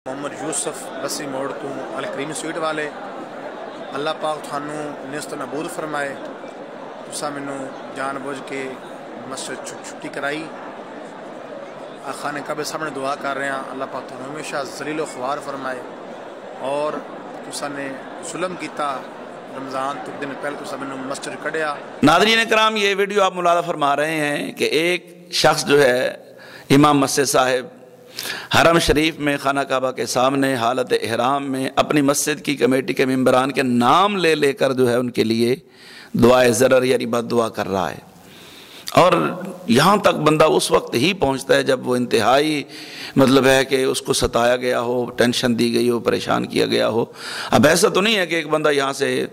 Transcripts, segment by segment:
محمد یوسف بسی موڑ تو الکریم سویٹ والے اللہ پاک تھانو نست نبود فرمائے تسا مینو جان بوجھ کے مسجد چھٹی کرائی خانہ کعبے سامنے دعا کر رہے ہیں اللہ پاک تھانو ہمیشہ ذلیل و خوار فرمائے اور تسا نے ظلم کیتا رمضان تو دن پہلے تسا مینو مسجد کڈیا۔ ناظرین کرام، یہ ویڈیو آپ ملاحظہ فرما رہے ہیں کہ ایک شخص جو ہے امام مسجد صاحب حرم شریف میں خانہ کعبہ کے سامنے حالت احرام میں اپنی مسجد کی کمیٹی کے ممبران کے نام لے لے کر جو ہے ان کے لیے دعائے ضرر یعنی بد دعا کر رہا ہے، اور یہاں تک بندہ اس وقت ہی پہنچتا ہے جب وہ انتہائی مطلب ہے کہ اس کو ستایا گیا ہو، ٹینشن دی گئی ہو، پریشان کیا گیا ہو۔ اب ایسا تو نہیں ہے کہ ایک بندہ یہاں سے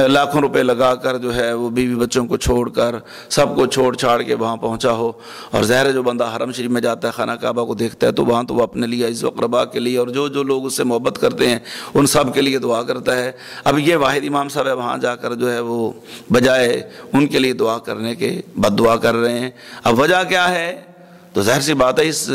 لاکھوں روپے لگا کر جو ہے وہ بیوی بچوں کو چھوڑ کر سب کو چھوڑ چھاڑ کے وہاں پہنچا ہو، اور ظاہر ہے جو بندہ حرم شریف میں جاتا ہے خانہ کعبہ کو دیکھتا ہے تو وہاں تو وہ اپنے لیے عزیز و اقربا کے لیے اور جو لوگ اس سے محبت کرتے ہیں ان سب کے لیے دعا کرتا ہے۔ اب یہ واحد امام صاحب ہے وہاں جا کر جو ہے وہ بجائے ان کے لیے دعا کرنے کے بد دعا کر رہے ہیں۔ اب وجہ کیا ہے؟ تو ظاہر سی بات ہے، اس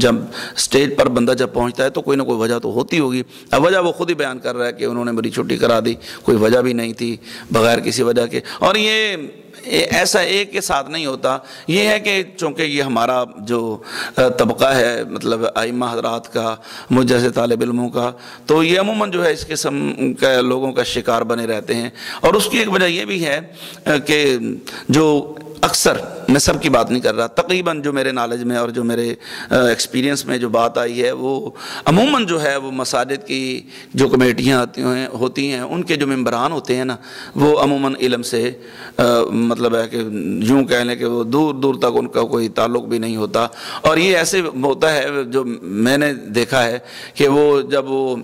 جب سٹیج پر بندہ جب پہنچتا ہے تو کوئی نہ کوئی وجہ تو ہوتی ہوگی۔ اب وجہ وہ خود ہی بیان کر رہا ہے کہ انہوں نے میری چھٹی کرا دی، کوئی وجہ بھی نہیں تھی بغیر کسی وجہ کے۔ اور یہ ایسا ایک کے ساتھ نہیں ہوتا، یہ ہے کہ چونکہ یہ ہمارا جو طبقہ ہے مطلب ائمہ حضرات کا، مجھ جیسے طالب علموں کا، تو یہ عموماً جو ہے اس قسم کے لوگوں کا شکار بنے رہتے ہیں۔ اور اس کی ایک وجہ یہ بھی ہے کہ جو اکثر، میں سب کی بات نہیں کر رہا، تقریباً جو میرے نالج میں اور جو میرے ایکسپیرینس میں جو بات آئی ہے وہ عموماً جو ہے وہ مساجد کی جو کمیٹیاں ہوتی ہیں ان کے جو ممبران ہوتے ہیں نا، وہ عموماً علم سے مطلب ہے کہ یوں کہہ لیں کہ وہ دور دور تک ان کا کوئی تعلق بھی نہیں ہوتا۔ اور یہ ایسے ہوتا ہے جو میں نے دیکھا ہے کہ وہ جب وہ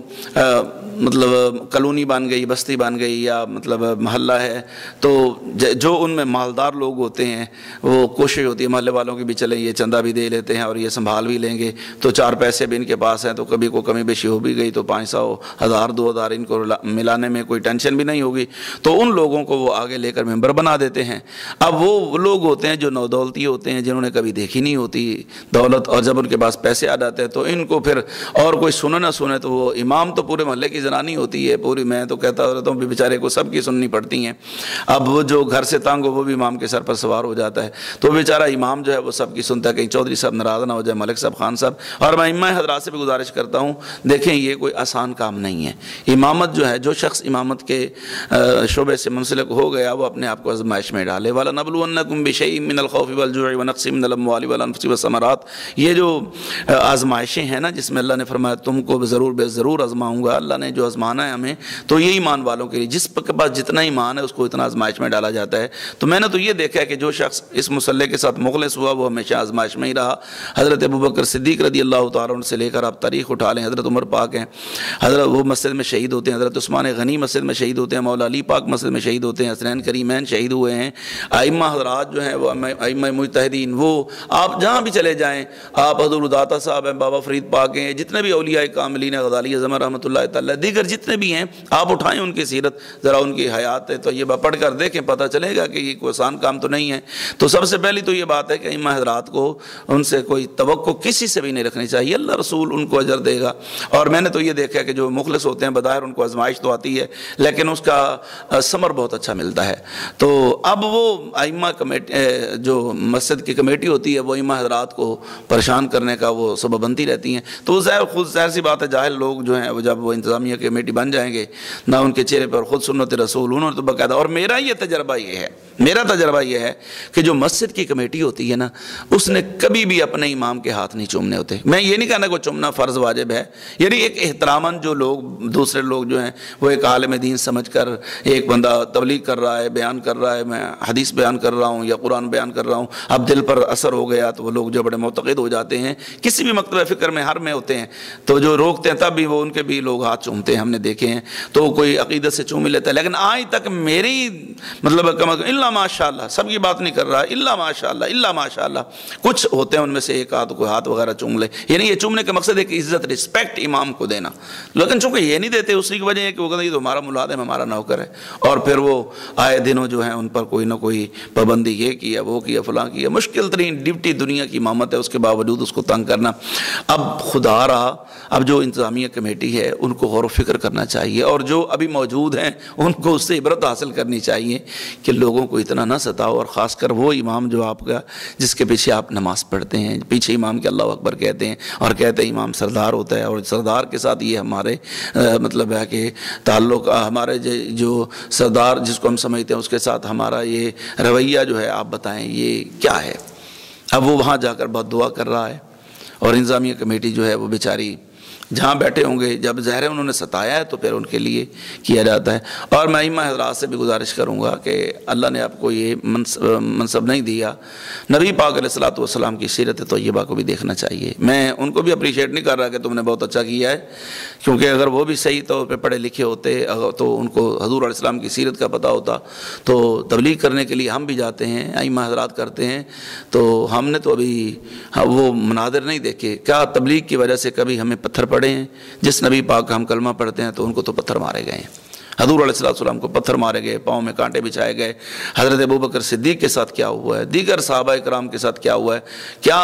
مطلب کالونی بن گئی، بستی بن گئی یا مطلب محلہ ہے، تو جو ان میں مالدار لوگ ہوتے ہیں وہ کوشش ہوتی ہے محلے والوں کی بھی، چلیں یہ چندہ بھی دے لیتے ہیں اور یہ سنبھال بھی لیں گے، تو چار پیسے بھی ان کے پاس ہیں تو کبھی کو کمی بیشی ہو بھی گئی تو 500 1000 2000 ان کو ملانے میں کوئی ٹینشن بھی نہیں ہوگی، تو ان لوگوں کو وہ آگے لے کر ممبر بنا دیتے ہیں۔ اب وہ لوگ ہوتے ہیں جو نودولتی ہوتے ہیں، جنہوں نے کبھی دیکھی نہیں ہوتی دولت، اور جب ان کے پاس پیسے آ جاتے ہیں تو ان کو پھر اور کوئی سنے نہ سنے تو وہ امام تو پورے محلے کی زنانی ہوتی ہے پوری، میں تو کہتا رہتا ہوں بھی بیچارے کو سب کی سننی پڑتی ہیں۔ اب وہ جو گھر سے تنگ ہو وہ بھی امام کے سر پر سوار ہو جاتا ہے، تو بیچارہ امام جو ہے وہ سب کی سنتا ہے، کہیں چودھری صاحب ناراض نہ ہو جائے، ملک صاحب، خان صاحب۔ اور میں ائمہ حضرات سے بھی گزارش کرتا ہوں، دیکھیں یہ کوئی آسان کام نہیں ہے۔ امامت جو ہے، جو شخص امامت کے شعبے سے منسلک ہو گیا وہ اپنے آپ کو آزمائش میں ڈالے۔ وَلَنَبْلُوَنَّكُمْ بِشَيْءٍ مِّنَ الْخَوْفِ وَالْجُوعِ وَنَقْصٍ مِّنَ الْأَمْوَالِ وَالْأَنفُسِ وَالثَّمَرَاتِ، یہ جو آزمائشیں ہیں نا جس میں اللہ نے فرمایا تم کو ضرور بے ضرور آزماؤں گا، اللہ نے جو آزمانا ہے ہمیں تو یہ ایمان والوں کے لیے، جس کے پاس جتنا ایمان ہے اس کو اتنا آزمائش میں ڈالا جاتا ہے۔ تو میں نے تو یہ دیکھا ہے کہ جو شخص اس مسئلے کے ساتھ مخلص ہوا وہ ہمیشہ آزمائش میں ہی رہا۔ حضرت ابوبکر صدیق رضی اللہ تعالیٰ عنہ سے لے کر آپ تاریخ اٹھا لیں، حضرت عمر پاک ہیں، حضرت وہ مسجد میں شہید ہوتے ہیں، حضرت عثمان غنی مسجد میں شہید ہوتے ہیں، مولا علی پاک مسجد میں شہید ہوتے ہیں، حسنین کریمین شہید ہوئے ہیں۔ ائمہ حضرات جو ہیں وہ ائمہ مجتہدین، وہ آپ جہاں بھی چلے جائیں، آپ حضور داتا صاحب ہیں، بابا فرید پاک ہیں، جتنے بھی اولیاء کاملین، غزالی اعظم رحمۃ اللہ تعالیٰ، دیگر جتنے بھی ہیں، آپ اٹھائیں ان کی سیرت، ذرا ان کی حیات طیبہ پڑھ کر دیکھیں، پتہ چلے گا کہ یہ کوئی آسان کام تو نہیں ہے۔ تو سب سے پہلی تو یہ بات ہے کہ ائمہ حضرات کو ان سے کوئی توقع کسی سے بھی نہیں رکھنی چاہیے، اللہ رسول ان کو اجر دے گا۔ اور میں نے تو یہ دیکھا کہ جو مخلص ہوتے ہیں بظاہر ان کو آزمائش تو آتی ہے لیکن اس کا ثمر بہت اچھا ملتا ہے۔ تو اب وہ ائمہ کمیٹی جو مسجد کی کمیٹی ہوتی ہے وہ ائمہ حضرات کو پریشان کرنے کا وہ سبب بنتی رہتی ہیں۔ تو خود ظاہر سی بات ہے جاہل لوگ جو ہیں وہ جب وہ انتظامیہ کمیٹی بن جائیں گے نہ ان کے چہرے پر خود سنت رسول، انہوں نے تو باقاعدہ، اور میرا تجربہ یہ ہے کہ جو مسجد کی کمیٹی ہوتی ہے نا اس نے کبھی بھی اپنے امام کے ہاتھ نہیں چومنے ہوتے۔ میں یہ نہیں کہنا کہ چومنا فرض واجب ہے، یعنی ایک احتراماً جو لوگ دوسرے لوگ جو ہیں وہ ایک عالم دین سمجھ کر ایک بندہ تبلیغ کر رہا ہے، بیان کر رہا ہے، میں حدیث بیان کر رہا ہوں یا قرآن بیان کر رہا ہوں، اب دل پر اثر ہو گیا تو وہ لوگ جو بڑے معتقد ہو جاتے ہیں، کسی بھی مکتبہ فکر میں ہر میں ہوتے ہیں تو جو روکتے ہیں تب بھی وہ ان کے بھی لوگ ہاتھ چومتے ہیں، ہم نے دیکھے ہیں، تو کوئی عقیدت سے چوم ہی لیتا ہے۔ لیکن آج تک میری مطلب اللہ ماشاء اللہ، سب کی بات نہیں کر رہا، اللہ ماشاء اللہ، اللہ ماشاء اللہ، کچھ ہوتے ہیں ان میں سے ایک آدھ کوئی ہاتھ وغیرہ چوم لے، یعنی یہ چومنے کا مقصد ہے کہ عزت رسپیکٹ امام کو دینا، لیکن چونکہ یہ نہیں دیتے اسی کی وجہ ہے کہ وہ کہتے ہیں یہ تو ہمارا ملازم ہے، ہمارا نوکر ہے، اور پھر وہ آئے دنوں جو ہیں ان پر کوئی نہ کوئی پابندی یہ کیا وہ کیا فلاں کیا، مشکل ترین ڈیوٹی دنیا کی امامت ہے، اس کے باوجود اس کو تنگ کرنا۔ اب خدا رہا، اب جو انتظامیہ کمیٹی ہے ان کو غور و فکر کرنا چاہیے، اور جو ابھی موجود ہیں ان کو اس سے عبرت حاصل کرنی چاہیے کہ لوگوں کو اتنا نہ ستاؤ، اور خاص کر وہ امام جو آپ کا جس کے پیچھے آپ نماز پڑھتے ہیں، پیچھے امام کے اللہ اکبر کہتے ہیں اور کہتے ہیں امام سردار ہوتا ہے، اور سردار کے ساتھ یہ ہمارے مطلب ہے کہ تعلق ہمارے جو سردار جس کو ہم سمجھتے ہیں اس کے ساتھ ہمارا یہ رویہ جو ہے آپ بتائیں یہ کیا ہے؟ اب وہ وہاں جا کر بد دعا کر رہا ہے، اور انتظامیہ کمیٹی جو ہے وہ بیچاری جہاں بیٹھے ہوں گے، جب ظاہر انہوں نے ستایا ہے تو پھر ان کے لیے کیا جاتا ہے۔ اور میں ائمہ حضرات سے بھی گزارش کروں گا کہ اللہ نے آپ کو یہ منصب نہیں دیا، نبی پاک علیہ الصلوۃ والسلام کی سیرت طیبہ کو بھی دیکھنا چاہیے۔ میں ان کو بھی اپریشیٹ نہیں کر رہا کہ تم نے بہت اچھا کیا ہے، کیونکہ اگر وہ بھی صحیح طور پہ پڑھے لکھے ہوتے تو ان کو حضور علیہ السلام کی سیرت کا پتہ ہوتا، تو تبلیغ کرنے کے لیے ہم بھی جاتے ہیں، ائمہ حضرات کرتے ہیں، تو ہم نے تو ابھی وہ مناظر نہیں دیکھے، کیا تبلیغ کی وجہ سے کبھی ہمیں پتھر پڑے ہیں؟ جس نبی پاک کا ہم کلمہ پڑھتے ہیں تو ان کو تو پتھر مارے گئے ہیں، حضور علیہ السلام کو پتھر مارے گئے، پاؤں میں کانٹے بچھائے گئے، حضرت ابوبکر صدیق کے ساتھ کیا ہوا ہے، دیگر صحابہ کرام کے ساتھ کیا ہوا ہے، کیا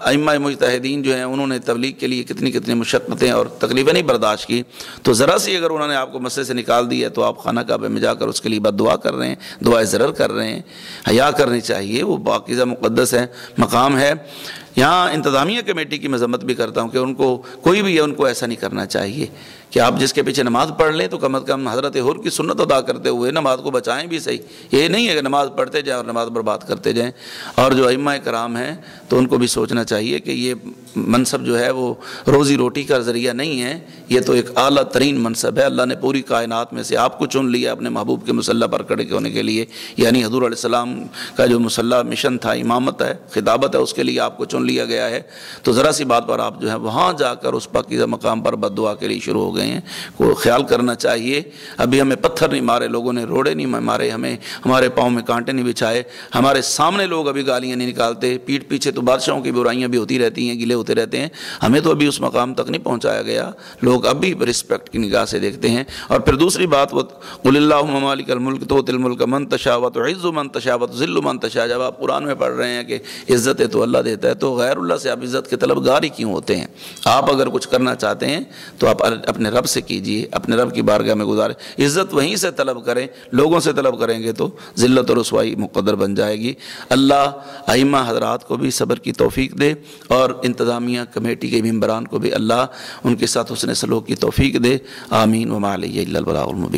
ائمہ مجتہدین جو ہیں انہوں نے تبلیغ کے لیے کتنی مشقتیں اور تکلیفیں نہیں برداشت کی، تو ذرا سی اگر انہوں نے آپ کو مسجد سے نکال دیا تو آپ خانہ کعبہ میں جا کر اس کے لیے بد دعا کر رہے ہیں، دعائے ضرر کر رہے ہیں۔ حیا کرنی چاہیے، وہ پاکیزہ مقدس ہے، مقام ہے۔ یہاں انتظامیہ کمیٹی کی مذمت بھی کرتا ہوں کہ ان کو کوئی بھی ہے ان کو ایسا نہیں کرنا چاہیے کہ آپ جس کے پیچھے نماز پڑھ لیں تو کم از کم حضرت حر کی سنت ادا کرتے ہوئے نماز کو بچائیں بھی صحیح، یہ نہیں ہے کہ نماز پڑھتے جائیں اور نماز برباد کرتے جائیں۔ اور جو ائمہ کرام ہیں تو ان کو بھی سوچنا چاہیے کہ یہ منصب جو ہے وہ روزی روٹی کا ذریعہ نہیں ہے، یہ تو ایک اعلیٰ ترین منصب ہے۔ اللہ نے پوری کائنات میں سے آپ کو چن لیا اپنے محبوب کے مصلی پر کھڑے ہونے کے لیے، یعنی حضور علیہ السلام کا جو مصلی مشن تھا، امامت ہے، خطابت ہے، اس کے لیے آپ کو چن لیا گیا ہے، تو ذرا سی بات پر آپ جو ہے وہاں جا کر اس پاکیزہ مقام پر بد دعا کے لیے شروع ہو گئے ہیں۔ کو خیال کرنا چاہیے، ابھی ہمیں پتھر نہیں مارے لوگوں نے، روڑے نہیں مارے ہمیں، ہمارے پاؤں میں کانٹے نہیں بچھائے، ہمارے سامنے لوگ ابھی گالیاں نہیں نکالتے، پیٹھ پیچھے تو بادشاہوں کی برائیاں بھی ہوتی رہتی ہیں، گلے ہوتے رہتے ہیں، ہمیں تو ابھی اس مقام تک نہیں پہنچایا گیا، لوگ اب بھی رسپیکٹ کی نگاہ سے دیکھتے ہیں۔ اور پھر دوسری بات، قل اللہم مالک الملک تؤتی الملک من تشاء وتعز من تشاء وتذل من تشاء، جب آپ قرآن میں پڑھ رہے ہیں کہ عزت ہے تو اللہ دیتا ہے، تو غیر اللہ سے آپ عزت کے طلبگار ہی کیوں ہوتے ہیں؟ آپ اگر کچھ کرنا چاہتے ہیں تو آپ اپنے رب سے کیجئے، اپنے رب کی بارگاہ میں گزارے، عزت وہیں سے طلب کریں، لوگوں سے طلب کریں گے تو ذلت اور رسوائی مقدر بن جائے گی۔ اللہ ائمہ حضرات کو بھی صبر کی توفیق دے، اور انتظامیہ کمیٹی کے ممبران کو بھی اللہ ان کے ساتھ حسن سلوک کی توفیق دے، آمین۔ وما علیہ الا البلاغ المبین۔